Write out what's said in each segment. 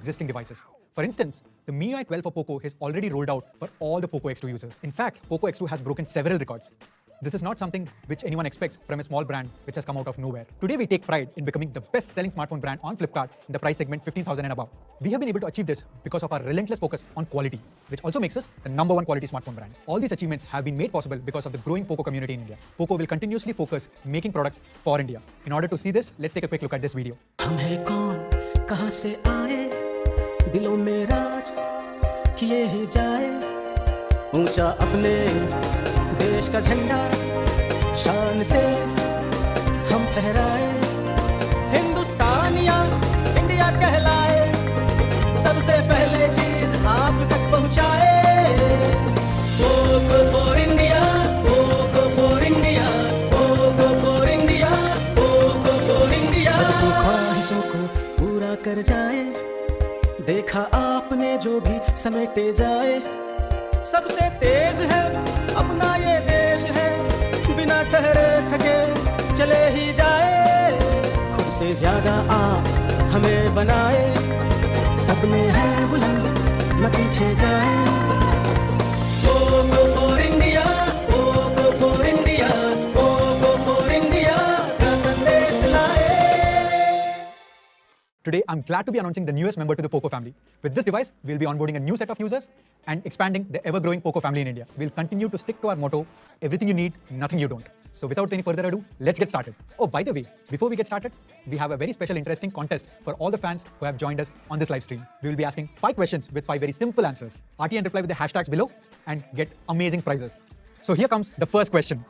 existing devices. For instance, the MIUI 12 for Poco is already rolled out for all the Poco X2 users. In fact, Poco X2 has broken several records. This is not something which anyone expects from a small brand which has come out of nowhere. Today we take pride in becoming the best-selling smartphone brand on Flipkart in the price segment 15,000 and above. We have been able to achieve this because of our relentless focus on quality, which also makes us the #1 quality smartphone brand. All these achievements have been made possible because of the growing Poco community in India. Poco will continuously focus making products for India. In order to see this, let's take a quick look at this video. हम हैं कौन, कहां से आए, दिलों में राज किए ही जाए, ऊंचा अपने देश का झंडा शान से हम फहराए, हिंदुस्तान या इंडिया कहलाए, सबसे पहले चीज आप तक पहुंचाए। Poco for India, Poco for India, Poco for India, Poco for India. सबकी ख्वाहिशों को पूरा कर जाए, देखा आपने जो भी समेटे जाए, सबसे तेज है अपना ये देश है, बिना ठहरे थके चले ही जाए, खुद से ज्यादा आप हमें बनाए, सपने हैं बुलंद न पीछे जाए। Poco for India, Poco for India, Poco for India का संदेश लाए। Today, I'm glad to be announcing the newest member to the Poco family. With this device, we'll be onboarding a new set of users and expanding the ever-growing Poco family in India. We'll continue to stick to our motto, everything you need, nothing you don't. So without any further ado, let's get started. Oh, by the way, before we get started, we have a very special interesting contest for all the fans who have joined us on this live stream. We will be asking 5 questions with 5 very simple answers. RT and reply with the hashtags below and get amazing prizes. So here comes the first question.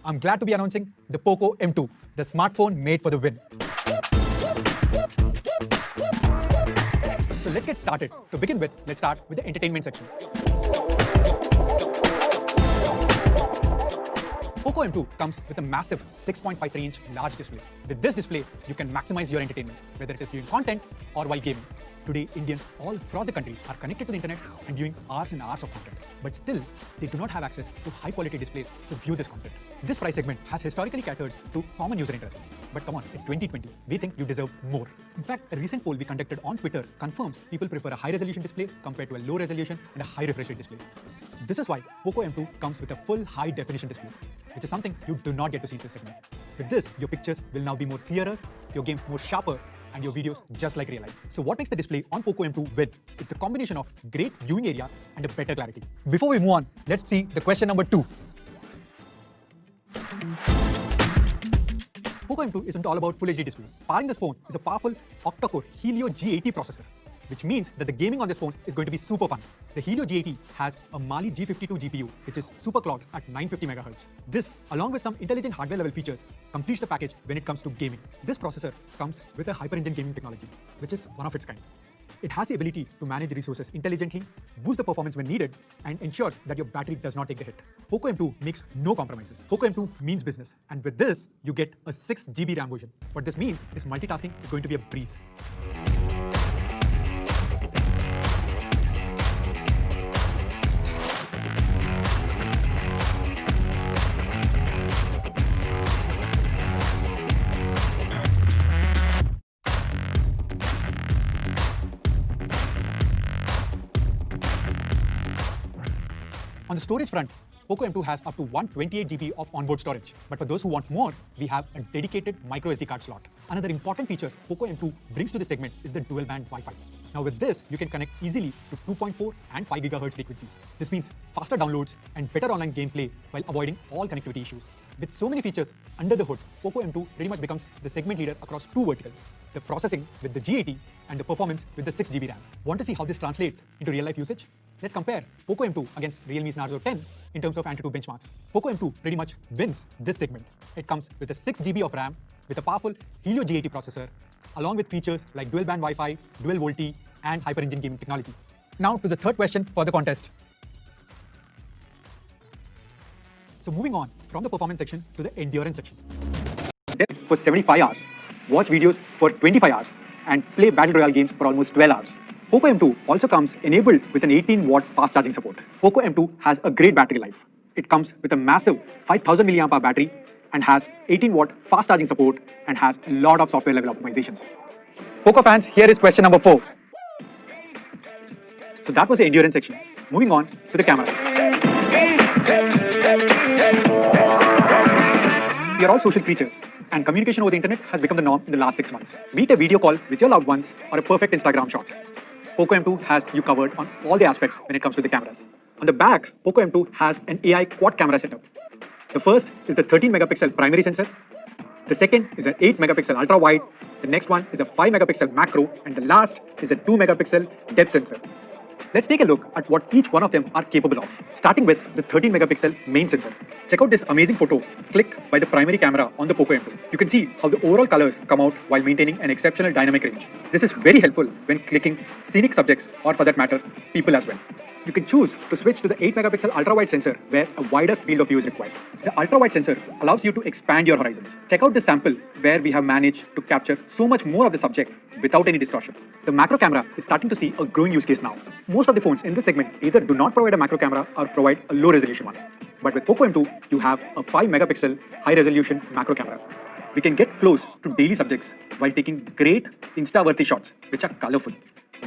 I'm glad to be announcing the Poco M2, the smartphone made for the win. So let's get started. To begin with, let's start with the entertainment section. Poco M2 comes with a massive 6.53-inch large display. With this display, you can maximize your entertainment, whether it is viewing content or while gaming. Today, Indians all across the country are connected to the internet and viewing hours and hours of content. But still, they do not have access to high-quality displays to view this content. This price segment has historically catered to common user interest. But come on, it's 2020. We think you deserve more. In fact, a recent poll we conducted on Twitter confirms people prefer a high-resolution display compared to a low-resolution and a high-refresh rate displays. This is why Poco M2 comes with a full high-definition display, which is something you do not get to see in this segment. With this, your pictures will now be more clearer, your games more sharper, and your videos just like real life. So what makes the display on Poco M2 win is the combination of great viewing area and a better clarity. Before we move on, let's see the question number 2. Poco M2 isn't all about Full HD display. Powering this phone is a powerful octa-core Helio G80 processor, which means that the gaming on this phone is going to be super fun. The Helio G80 has a Mali G52 GPU, which is super clocked at 950 MHz. This, along with some intelligent hardware level features, completes the package when it comes to gaming. This processor comes with a hyper-engine gaming technology, which is one of its kind. It has the ability to manage resources intelligently, boost the performance when needed, and ensures that your battery does not take the hit. Poco M2 makes no compromises. Poco M2 means business, and with this, you get a 6 GB RAM version. What this means is multitasking is going to be a breeze. On the storage front, Poco M2 has up to 128 GB of onboard storage. But for those who want more, we have a dedicated micro SD card slot. Another important feature Poco M2 brings to this segment is the dual band Wi-Fi. Now with this, you can connect easily to 2.4 and 5 GHz frequencies. This means faster downloads and better online gameplay while avoiding all connectivity issues. With so many features under the hood, Poco M2 pretty much becomes the segment leader across 2 verticals: the processing with the G80 and the performance with the 6 GB RAM. Want to see how this translates into real-life usage? Let's compare Poco M2 against Realme's Narzo 10 in terms of Antutu benchmarks. Poco M2 pretty much wins this segment. It comes with a 6 GB of RAM with a powerful Helio G80 processor, along with features like dual band Wi-Fi, dual VoLTE, and hyper-engine gaming technology. Now to the third question for the contest. So moving on from the performance section to the endurance section. For 75 hours, watch videos for 25 hours, and play battle royale games for almost 12 hours. Poco M2 also comes enabled with an 18-watt fast charging support. Poco M2 has a great battery life. It comes with a massive 5000 mAh battery and has 18-watt fast charging support and has a lot of software level optimizations. Poco fans, here is question number 4. So that was the endurance section. Moving on to the cameras. We are all social creatures, and communication over the internet has become the norm in the last 6 months. Be it a video call with your loved ones or a perfect Instagram shot, Poco M2 has you covered on all the aspects when it comes to the cameras. On the back, Poco M2 has an AI quad camera setup. The first is the 13 megapixel primary sensor. The second is an 8 megapixel ultra wide. The next one is a 5 megapixel macro, and the last is a 2 megapixel depth sensor. Let's take a look at what each one of them are capable of. Starting with the 13 megapixel main sensor. Check out this amazing photo clicked by the primary camera on the Poco M2. You can see how the overall colors come out while maintaining an exceptional dynamic range. This is very helpful when clicking scenic subjects, or for that matter, people as well. You can choose to switch to the 8 megapixel ultra wide sensor where a wider field of view is required. The ultra wide sensor allows you to expand your horizons. Check out this sample where we have managed to capture so much more of the subject without any distortion. The macro camera is starting to see a growing use case now. Most of the phones in this segment either do not provide a macro camera or provide a low resolution ones. But with Poco M2, you have a 5 megapixel high resolution macro camera. We can get close to daily subjects while taking great Insta-worthy shots, which are colorful,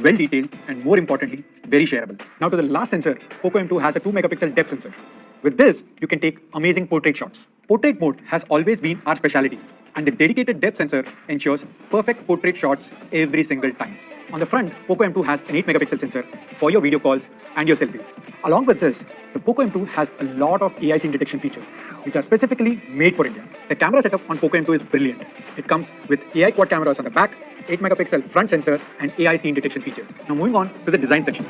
well detailed, and more importantly, very shareable. Now to the last sensor, Poco M2 has a 2 megapixel depth sensor. With this, you can take amazing portrait shots. Portrait mode has always been our specialty, and the dedicated depth sensor ensures perfect portrait shots every single time. On the front, Poco M2 has an 8 megapixel sensor for your video calls and your selfies. Along with this, the Poco M2 has a lot of AI scene detection features, which are specifically made for India. The camera setup on Poco M2 is brilliant. It comes with AI quad cameras on the back, 8 megapixel front sensor, and AI scene detection features. Now moving on to the design section.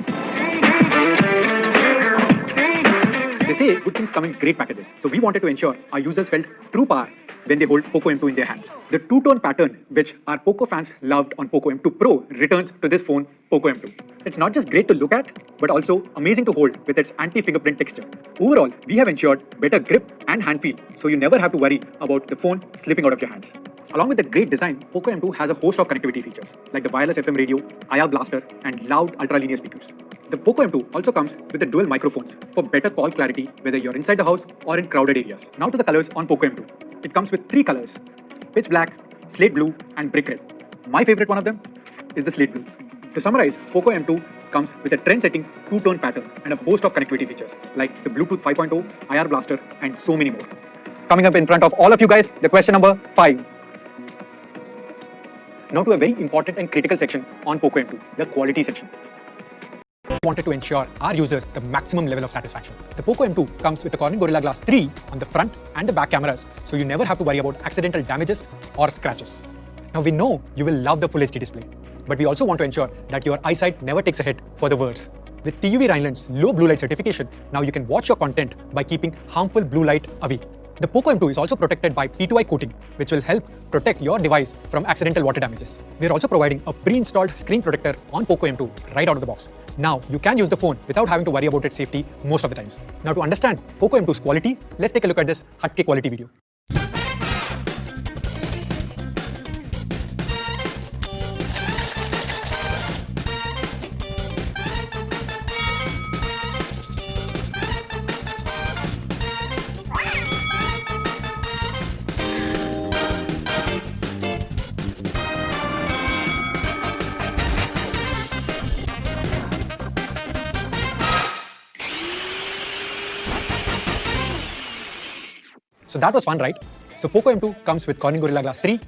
They say good things come in great packages, so we wanted to ensure our users felt true power when they hold Poco M2 in their hands. The two-tone pattern which our Poco fans loved on Poco M2 Pro returns to this phone, Poco M2. It's not just great to look at, but also amazing to hold with its anti-fingerprint texture. Overall, we have ensured better grip and hand feel, so you never have to worry about the phone slipping out of your hands. Along with the great design, Poco M2 has a host of connectivity features like the wireless FM radio, IR blaster, and loud ultra-linear speakers. The Poco M2 also comes with the dual microphones for better call clarity whether you're inside the house or in crowded areas. Now to the colors on Poco M2. It comes with 3 colors: pitch black, slate blue, and brick red. My favorite one of them is the slate blue. To summarize, Poco M2 comes with a trend-setting two-tone pattern and a host of connectivity features like the Bluetooth 5.0, IR blaster, and so many more. Coming up in front of all of you guys, the question number 5. Now to a very important and critical section on Poco M2, the quality section. We wanted to ensure our users the maximum level of satisfaction. The Poco M2 comes with the Corning Gorilla Glass 3 on the front and the back cameras, so you never have to worry about accidental damages or scratches. Now we know you will love the Full HD display, but we also want to ensure that your eyesight never takes a hit for the words. With TUV Rhineland's low blue light certification, now you can watch your content by keeping harmful blue light away. The Poco M2 is also protected by P2I coating, which will help protect your device from accidental water damages. We are also providing a pre-installed screen protector on Poco M2 right out of the box. Now, you can use the phone without having to worry about its safety most of the times. Now, to understand Poco M2's quality, let's take a look at this Hatke quality video. So that was fun, right? So Poco M2 comes with Corning Gorilla Glass 3,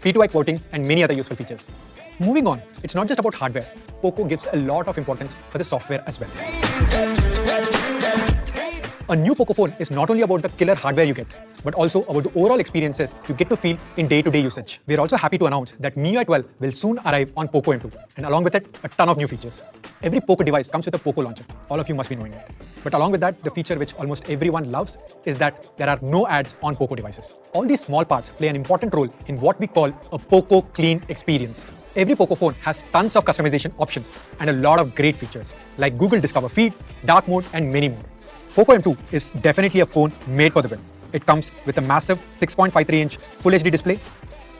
P2I coating, and many other useful features. Moving on, it's not just about hardware. Poco gives a lot of importance for the software as well. A new Poco phone is not only about the killer hardware you get, but also about the overall experiences you get to feel in day-to-day usage. We're also happy to announce that MIUI 12 will soon arrive on Poco M2, and along with it, a ton of new features. Every Poco device comes with a Poco launcher. All of you must be knowing it. But along with that, the feature which almost everyone loves is that there are no ads on Poco devices. All these small parts play an important role in what we call a Poco clean experience. Every Poco phone has tons of customization options and a lot of great features like Google Discover Feed, Dark Mode, and many more. Poco M2 is definitely a phone made for the win. It comes with a massive 6.53-inch Full HD display,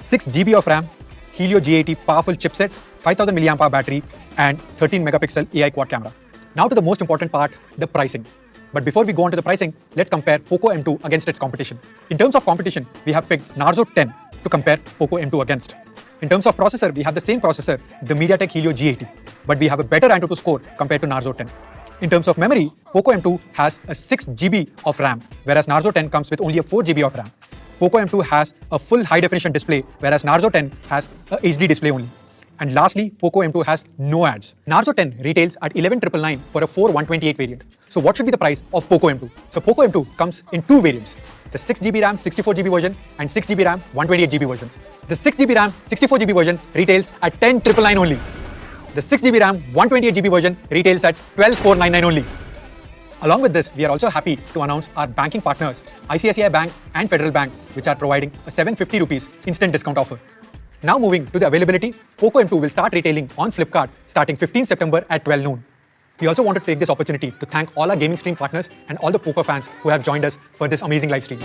6 GB of RAM, Helio G80 powerful chipset, 5000 mAh battery, and 13 megapixel AI quad camera. Now to the most important part, the pricing. But before we go on to the pricing, let's compare Poco M2 against its competition. In terms of competition, we have picked Narzo 10 to compare Poco M2 against. In terms of processor, we have the same processor, the MediaTek Helio G80, but we have a better Antutu score compared to Narzo 10. In terms of memory, Poco M2 has a 6 GB of RAM, whereas Narzo 10 comes with only a 4 GB of RAM. Poco M2 has a full high-definition display, whereas Narzo 10 has a HD display only. And lastly, Poco M2 has no ads. Narzo 10 retails at 11,999 for a 4128 variant. So what should be the price of Poco M2? So Poco M2 comes in two variants, the 6 GB RAM 64 GB version and 6 GB RAM 128 GB version. The 6 GB RAM 64 GB version retails at 10,999 only. The 6 GB RAM 128 GB version retails at 12,499 only. Along with this, we are also happy to announce our banking partners, ICICI Bank and Federal Bank, which are providing a 750 rupees instant discount offer. Now moving to the availability, Poco M2 will start retailing on Flipkart starting 15 September at 12 noon. We also want to take this opportunity to thank all our gaming stream partners and all the poker fans who have joined us for this amazing live stream.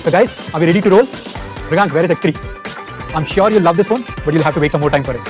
So guys, are we ready to roll? Rigant, where is X3? I'm sure you'll love this phone, but you'll have to wait some more time for it.